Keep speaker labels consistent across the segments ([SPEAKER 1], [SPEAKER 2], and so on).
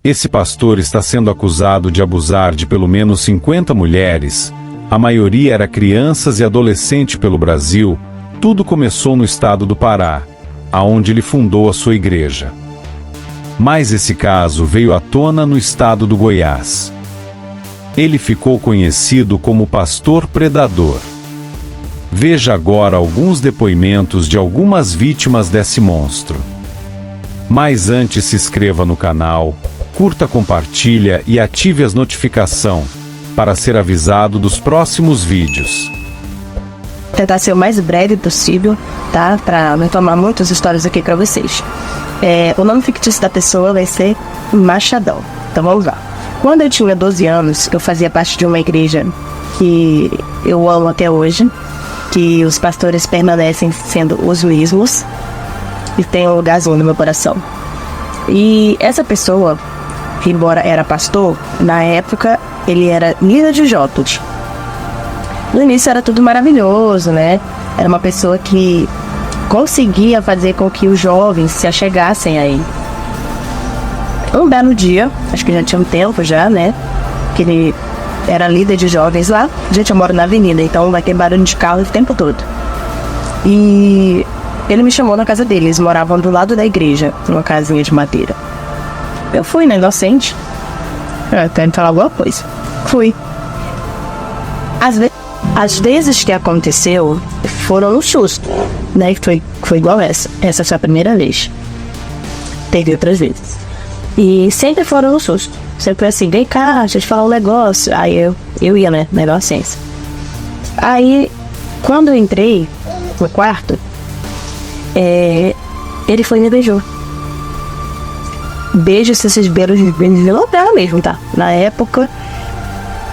[SPEAKER 1] Esse pastor está sendo acusado de abusar de pelo menos 50 mulheres, a maioria era crianças e adolescentes pelo Brasil. Tudo começou no estado do Pará, aonde ele fundou a sua igreja. Mas esse caso veio à tona no estado do Goiás. Ele ficou conhecido como pastor predador. Veja agora alguns depoimentos de algumas vítimas desse monstro. Mas antes se inscreva no canal, curta, compartilha e ative as notificações para ser avisado dos próximos vídeos.
[SPEAKER 2] Tentar ser o mais breve possível, tá? Para não tomar muitas histórias aqui para vocês. O nome fictício da pessoa vai ser Machadão. Então vamos lá. Quando eu tinha 12 anos, eu fazia parte de uma igreja que eu amo até hoje, que os pastores permanecem sendo os mesmos e tem um lugarzinho no meu coração. E essa pessoa, que embora era pastor, na época ele era líder de jovens. No início era tudo maravilhoso, né? Era uma pessoa que conseguia fazer com que os jovens se achegassem a ele. Um belo dia, acho que já tinha um tempo já, né? Que ele era líder de jovens lá. Gente, eu moro na avenida, então vai ter barulho de carro o tempo todo. E ele me chamou na casa dele. Eles moravam do lado da igreja, numa casinha de madeira. Eu fui, né? Inocente. Quero falar alguma coisa. Fui. Às vezes que aconteceu, foram no susto, né? Foi igual essa. Essa foi a primeira vez. Teve outras vezes. E sempre foram no susto. Sempre foi assim, vem cá, deixa eu te falar um negócio. Aí eu ia, né? Na inocência. Aí, quando eu entrei no quarto, ele foi e me beijou. Beijo, esses beijos de novela mesmo, tá? Na época,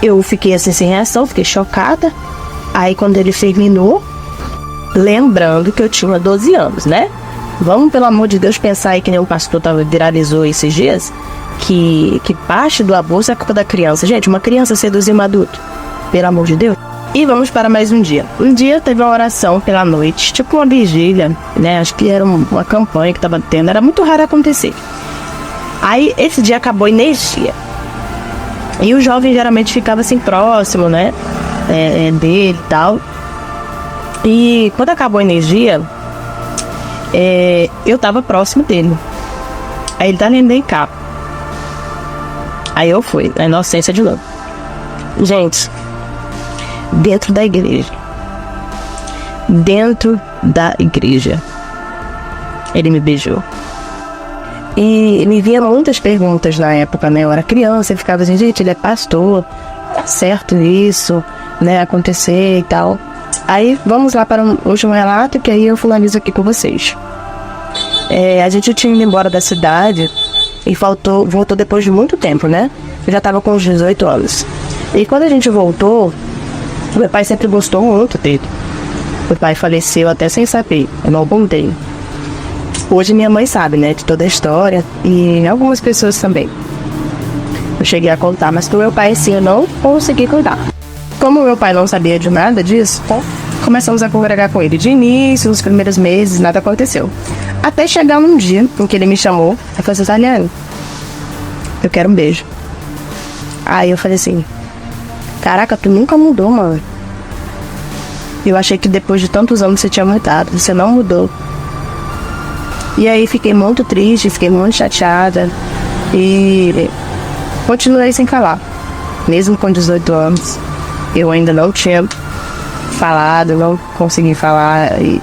[SPEAKER 2] eu fiquei assim sem reação, fiquei chocada. Aí quando ele terminou, lembrando que eu tinha 12 anos, né? Vamos, pelo amor de Deus, pensar aí que nem o pastor viralizou esses dias, que parte do abuso é culpa da criança. Gente, uma criança seduzir um adulto, pelo amor de Deus. E vamos para mais um dia. Um dia teve uma oração pela noite, tipo uma vigília, né? Acho que era uma campanha que estava tendo, era muito raro acontecer. Aí esse dia acabou a energia. E o jovem geralmente ficava assim próximo, né? Dele e tal. E quando acabou a energia, eu tava próximo dele. Aí ele tá lendo em cá. Aí eu fui, na inocência de novo. Gente, dentro da igreja. Dentro da igreja. Ele me beijou. E me vinham muitas perguntas na época, né? Eu era criança e ficava assim, gente, ele é pastor, certo isso, né? Acontecer e tal. Aí vamos lá para o último relato, que aí eu finalizo aqui com vocês. A gente tinha ido embora da cidade e voltou depois de muito tempo, né? Eu já estava com uns 18 anos. E quando a gente voltou, meu pai sempre gostou muito dele. Meu pai faleceu até sem saber, eu não contei. Hoje minha mãe sabe, né, de toda a história e algumas pessoas também. Eu cheguei a contar, mas pro meu pai, sim, eu não consegui contar. Como meu pai não sabia de nada disso, começamos a congregar com ele. De início, nos primeiros meses, nada aconteceu. Até chegar um dia em que ele me chamou e falou assim, Taliane, eu quero um beijo. Aí eu falei assim, caraca, tu nunca mudou, mano. Eu achei que depois de tantos anos você tinha mudado, você não mudou. E aí fiquei muito triste, fiquei muito chateada e continuei sem falar. Mesmo com 18 anos, eu ainda não tinha falado, não consegui falar e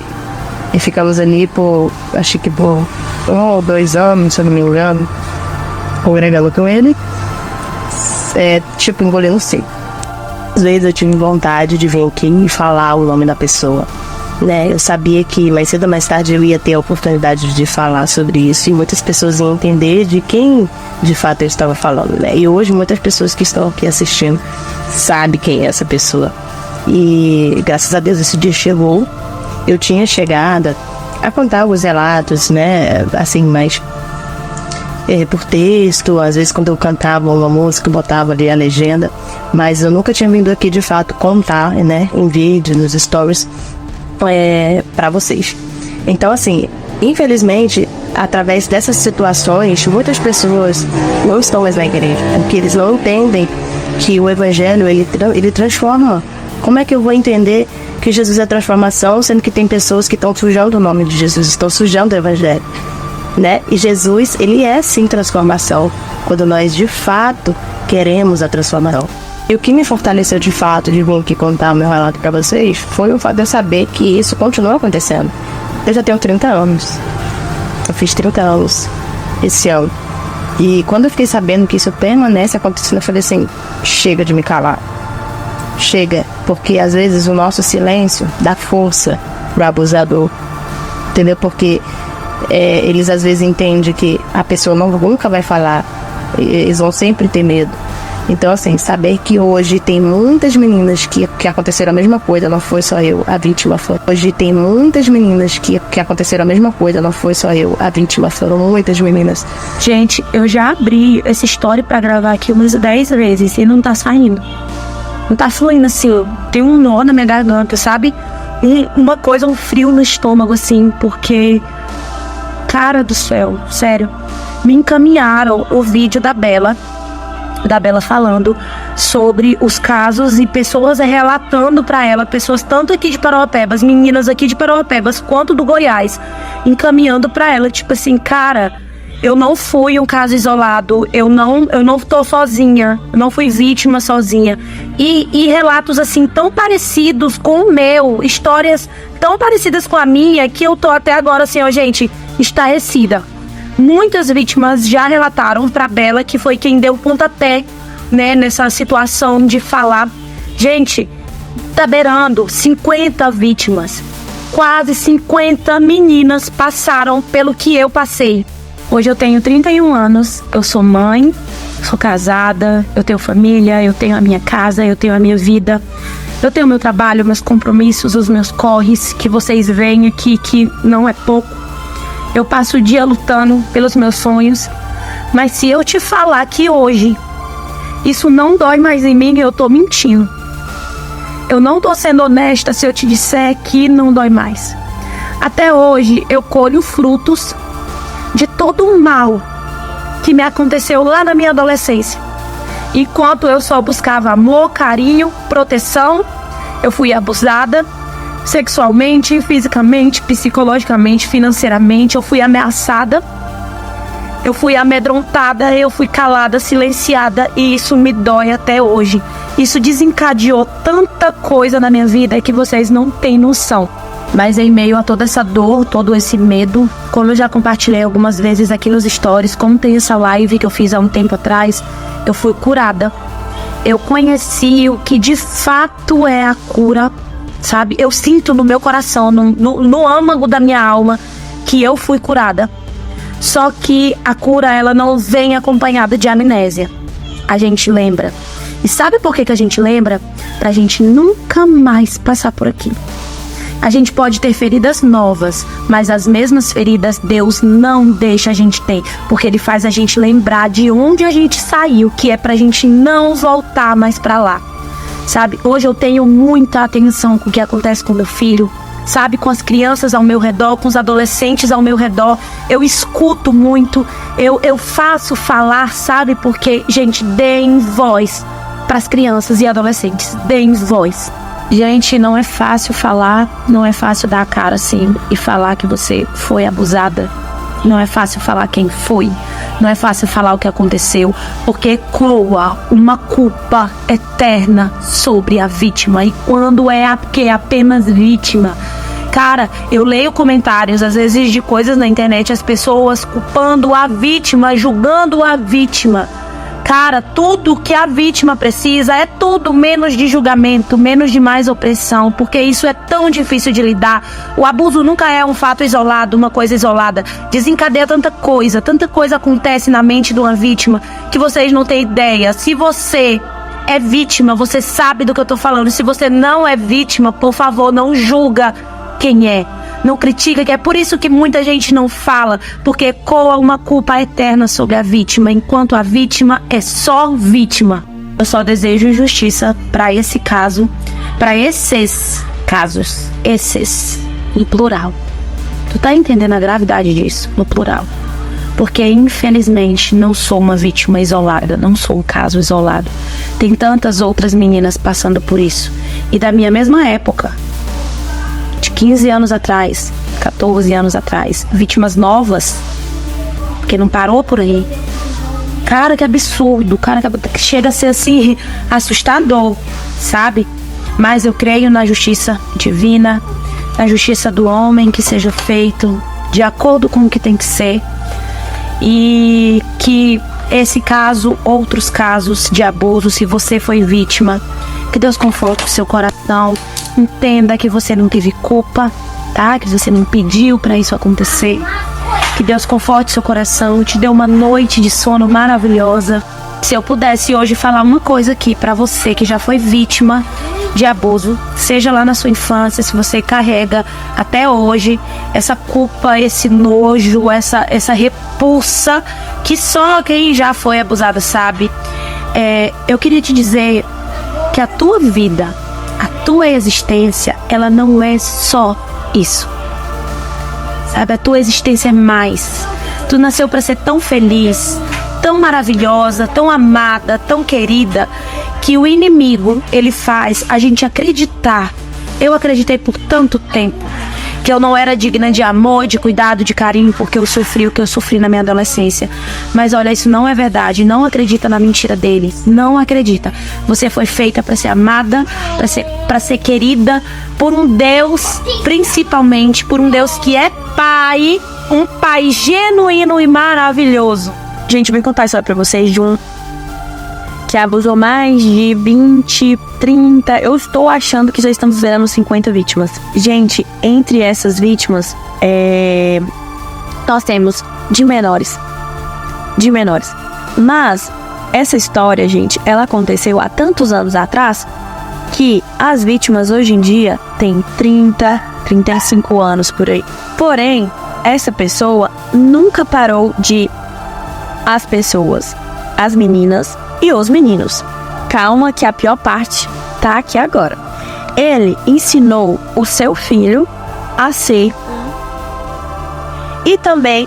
[SPEAKER 2] ficamos ali por, acho que por 1 ou 2 anos, se eu não me engano, congregando com ele, tipo engolindo seco. Às vezes eu tive vontade de vir aqui e falar o nome da pessoa. Né, eu sabia que mais cedo ou mais tarde eu ia ter a oportunidade de falar sobre isso e muitas pessoas iam entender de quem de fato eu estava falando, né? E hoje muitas pessoas que estão aqui assistindo sabem quem é essa pessoa. E graças a Deus esse dia chegou. Eu tinha chegado a contar alguns relatos, né? Assim, mais por texto, às vezes quando eu cantava uma música eu botava ali a legenda, mas eu nunca tinha vindo aqui de fato contar, né? Em vídeo, nos stories. Para vocês. Então assim, infelizmente através dessas situações, muitas pessoas não estão mais na igreja, porque eles não entendem que o evangelho, ele transforma. Como é que eu vou entender que Jesus é transformação, sendo que tem pessoas que estão sujando o nome de Jesus, estão sujando o evangelho, né? E Jesus, ele é sim transformação, quando nós de fato queremos a transformação. E o que me fortaleceu de fato de vir aqui contar o meu relato para vocês foi o fato de eu saber que isso continua acontecendo. Eu já tenho 30 anos. Eu fiz 30 anos esse ano. E quando eu fiquei sabendo que isso permanece acontecendo, eu falei assim, chega de me calar. Chega, porque às vezes o nosso silêncio dá força pro abusador. Entendeu? Porque eles às vezes entendem que a pessoa nunca vai falar. Eles vão sempre ter medo. Então, assim, saber que hoje tem muitas meninas que aconteceram a mesma coisa, não foi só eu, a vítima foi. Hoje tem muitas meninas que aconteceram a mesma coisa, não foi só eu, a vítima foram muitas meninas.
[SPEAKER 3] Gente, eu já abri essa história pra gravar aqui umas 10 vezes e não tá saindo. Não tá fluindo assim, tem um nó na minha garganta, sabe? Uma coisa, um frio no estômago, assim, porque... Cara do céu, sério. Me encaminharam o vídeo da Bela falando sobre os casos e pessoas relatando pra ela, pessoas tanto aqui de Parauapebas, meninas aqui de Parauapebas, quanto do Goiás, encaminhando pra ela, tipo assim, cara, eu não fui um caso isolado, eu não tô sozinha, eu não fui vítima sozinha. E relatos assim, tão parecidos com o meu, histórias tão parecidas com a minha, que eu tô até agora assim, ó, gente, estarrecida. Muitas vítimas já relataram pra Bela, que foi quem deu pontapé, né, nessa situação de falar. Gente, tá beirando 50 vítimas. Quase 50 meninas passaram pelo que eu passei. Hoje eu tenho 31 anos, eu sou mãe, sou casada, eu tenho família, eu tenho a minha casa, eu tenho a minha vida. Eu tenho meu trabalho, meus compromissos, os meus corres, que vocês veem aqui, que não é pouco. Eu passo o dia lutando pelos meus sonhos. Mas se eu te falar que hoje isso não dói mais em mim, eu tô mentindo. Eu não tô sendo honesta se eu te disser que não dói mais. Até hoje eu colho frutos de todo o mal que me aconteceu lá na minha adolescência. Enquanto eu só buscava amor, carinho, proteção, eu fui abusada. Sexualmente, fisicamente, psicologicamente, financeiramente, eu fui ameaçada, eu fui amedrontada, eu fui calada, silenciada, e isso me dói até hoje. Isso desencadeou tanta coisa na minha vida que vocês não têm noção. Mas em meio a toda essa dor, todo esse medo, como eu já compartilhei algumas vezes aqui nos stories, como tem essa live que eu fiz há um tempo atrás, eu fui curada. Eu conheci o que de fato é a cura. Sabe, eu sinto no meu coração, no âmago da minha alma, que eu fui curada. Só que a cura, ela não vem acompanhada de amnésia. A gente lembra. E sabe por que a gente lembra? Pra gente nunca mais passar por aqui. A gente pode ter feridas novas, mas as mesmas feridas Deus não deixa a gente ter, porque Ele faz a gente lembrar de onde a gente saiu, que é pra gente não voltar mais pra lá. Sabe, hoje eu tenho muita atenção com o que acontece com meu filho, sabe, com as crianças ao meu redor, com os adolescentes ao meu redor. Eu escuto muito, eu faço falar, sabe, porque, gente, deem voz para as crianças e adolescentes, deem voz. Gente, não é fácil falar, não é fácil dar a cara assim e falar que você foi abusada. Não é fácil falar quem foi, não é fácil falar o que aconteceu, porque ecoa uma culpa eterna sobre a vítima. E quando é apenas vítima, cara, eu leio comentários às vezes de coisas na internet, as pessoas culpando a vítima, julgando a vítima. Cara, tudo que a vítima precisa é tudo menos de julgamento, menos de mais opressão, porque isso é tão difícil de lidar. O abuso nunca é um fato isolado, uma coisa isolada. Desencadeia tanta coisa acontece na mente de uma vítima que vocês não têm ideia. Se você é vítima, você sabe do que eu tô falando. Se você não é vítima, por favor, não julga quem é. Não critica, que é por isso que muita gente não fala, porque ecoa uma culpa eterna sobre a vítima, enquanto a vítima é só vítima. Eu só desejo justiça para esse caso, para esses casos, esses, em plural. Tu tá entendendo a gravidade disso, no plural? Porque, infelizmente, não sou uma vítima isolada, não sou um caso isolado. Tem tantas outras meninas passando por isso. E da minha mesma época, de 15 anos atrás, 14 anos atrás, vítimas novas, porque não parou por aí. Cara, que absurdo, cara, que chega a ser assim, assustador, sabe? Mas eu creio na justiça divina, na justiça do homem, que seja feito de acordo com o que tem que ser. E que esse caso, outros casos de abuso, se você foi vítima, que Deus conforte o seu coração, entenda que você não teve culpa, tá? Que você não pediu para isso acontecer. Que Deus conforte seu coração, te dê uma noite de sono maravilhosa. Se eu pudesse hoje falar uma coisa aqui para você que já foi vítima de abuso, seja lá na sua infância, se você carrega até hoje essa culpa, esse nojo, essa repulsa que só quem já foi abusada sabe, eu queria te dizer que a tua vida, a tua existência, ela não é só isso, sabe? A tua existência é mais. Tu nasceu para ser tão feliz, tão maravilhosa, tão amada, tão querida, que o inimigo, ele faz a gente acreditar. Eu acreditei por tanto tempo que eu não era digna de amor, de cuidado, de carinho, porque eu sofri o que eu sofri na minha adolescência. Mas olha, isso não é verdade. Não acredita na mentira dele. Não acredita. Você foi feita para ser amada, para ser querida por um Deus, principalmente por um Deus que é Pai, um Pai genuíno e maravilhoso. Gente, eu vou contar a história pra vocês de um que abusou mais de 20, 30... Eu estou achando que já estamos vendo 50 vítimas. Gente, entre essas vítimas, nós temos de menores. Mas essa história, gente, ela aconteceu há tantos anos atrás que as vítimas hoje em dia têm 30, 35 anos por aí. Porém, essa pessoa nunca parou de... As pessoas, as meninas e os meninos. Calma que a pior parte tá aqui agora. Ele ensinou o seu filho a ser... E também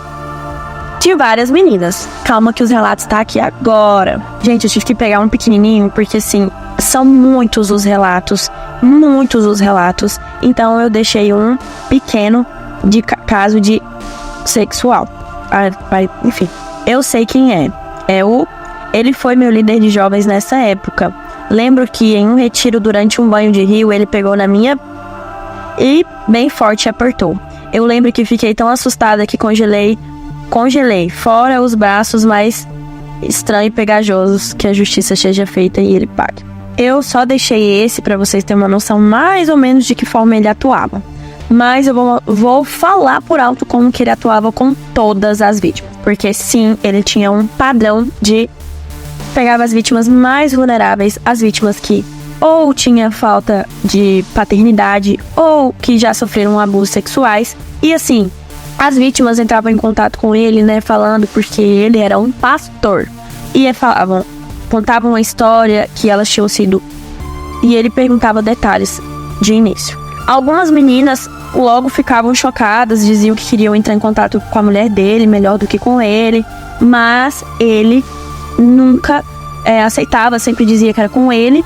[SPEAKER 3] de várias meninas. Calma que os relatos tá aqui agora. Gente, eu tive que pegar um pequenininho porque assim, são muitos os relatos. Então eu deixei um pequeno de caso de sexual. Enfim, eu sei quem é. Ele foi meu líder de jovens nessa época. Lembro que em um retiro durante um banho de rio, ele pegou na minha e bem forte apertou. Eu lembro que fiquei tão assustada que congelei, fora os braços mais estranhos e pegajosos, que a justiça seja feita e ele pague. Eu só deixei esse para vocês terem uma noção mais ou menos de que forma ele atuava. Mas eu vou falar por alto como que ele atuava com todas as vítimas. Porque sim, ele tinha um padrão de... Pegava as vítimas mais vulneráveis, as vítimas que ou tinha falta de paternidade ou que já sofreram abusos sexuais. E assim, as vítimas entravam em contato com ele, né, falando porque ele era um pastor. E contavam uma história que elas tinham sido... E ele perguntava detalhes de início. Algumas meninas logo ficavam chocadas, diziam que queriam entrar em contato com a mulher dele, melhor do que com ele. Mas ele nunca aceitava, sempre dizia que era com ele.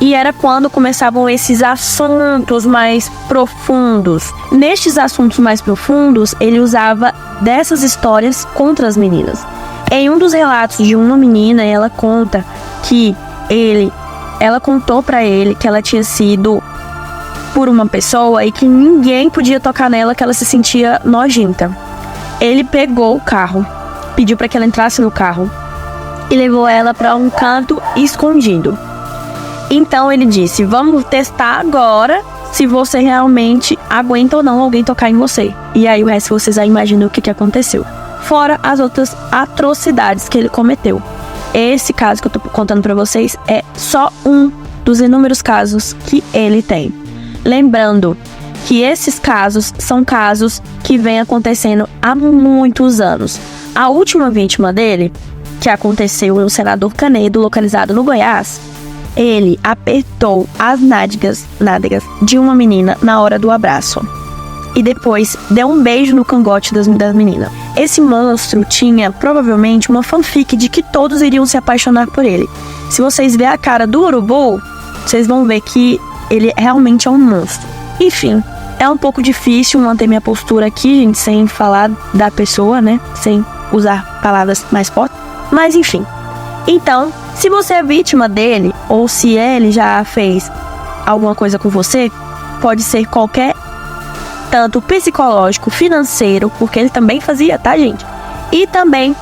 [SPEAKER 3] E era quando começavam esses assuntos mais profundos. Nestes assuntos mais profundos, ele usava dessas histórias contra as meninas. Em um dos relatos de uma menina, ela conta que ela contou pra ele que ela tinha sido por uma pessoa e que ninguém podia tocar nela, que ela se sentia nojenta. Ele pegou o carro, pediu pra que ela entrasse no carro e levou ela pra um canto escondido. Então ele disse: vamos testar agora se você realmente aguenta ou não alguém tocar em você. E aí o resto vocês já imaginam o que aconteceu. Fora as outras atrocidades que ele cometeu. Esse caso que eu tô contando pra vocês é só um dos inúmeros casos que ele tem. Lembrando que esses casos são casos que vêm acontecendo há muitos anos. A última vítima dele, que aconteceu no Senador Canedo, localizado no Goiás, ele apertou as nádegas de uma menina na hora do abraço. e depois deu um beijo no cangote das meninas. Esse monstro tinha provavelmente uma fanfic de que todos iriam se apaixonar por ele. Se vocês verem a cara do urubu, vocês vão ver que ele realmente é um monstro. Enfim, é um pouco difícil manter minha postura aqui, gente, sem falar da pessoa, né? Sem usar palavras mais fortes. Mas enfim. Então, se você é vítima dele, ou se ele já fez alguma coisa com você, pode ser qualquer tanto psicológico, financeiro, porque ele também fazia, tá, gente? E também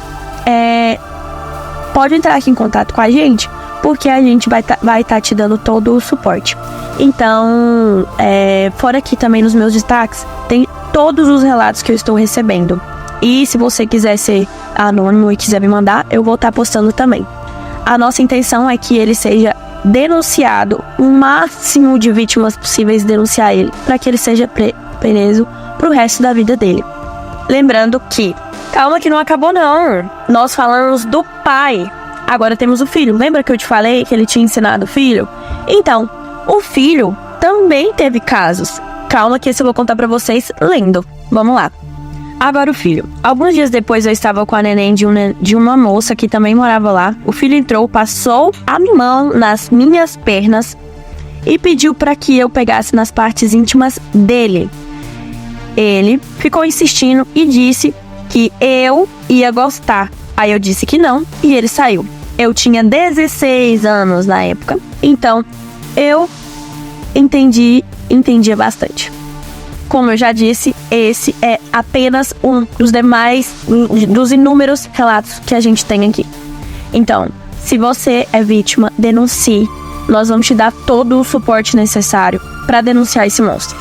[SPEAKER 3] pode entrar aqui em contato com a gente, porque a gente vai tá te dando todo o suporte. Então, fora aqui também nos meus destaques, tem todos os relatos que eu estou recebendo. E se você quiser ser anônimo e quiser me mandar, eu vou estar postando também. A nossa intenção é que ele seja denunciado, o máximo de vítimas possíveis denunciar ele, para que ele seja preso pro resto da vida dele. Lembrando que, calma que não acabou não, nós falamos do pai, agora temos o filho. Lembra que eu te falei que ele tinha ensinado o filho? Então, o filho também teve casos. Calma que esse eu vou contar pra vocês lendo. Vamos lá. Agora o filho. Alguns dias depois eu estava com a neném de uma moça que também morava lá. O filho entrou, passou a mão nas minhas pernas e pediu para que eu pegasse nas partes íntimas dele. Ele ficou insistindo e disse que eu ia gostar. Aí eu disse que não e ele saiu. Eu tinha 16 anos na época, então eu entendia bastante. Como eu já disse, esse é apenas um dos inúmeros relatos que a gente tem aqui. Então, se você é vítima, denuncie. Nós vamos te dar todo o suporte necessário para denunciar esse monstro.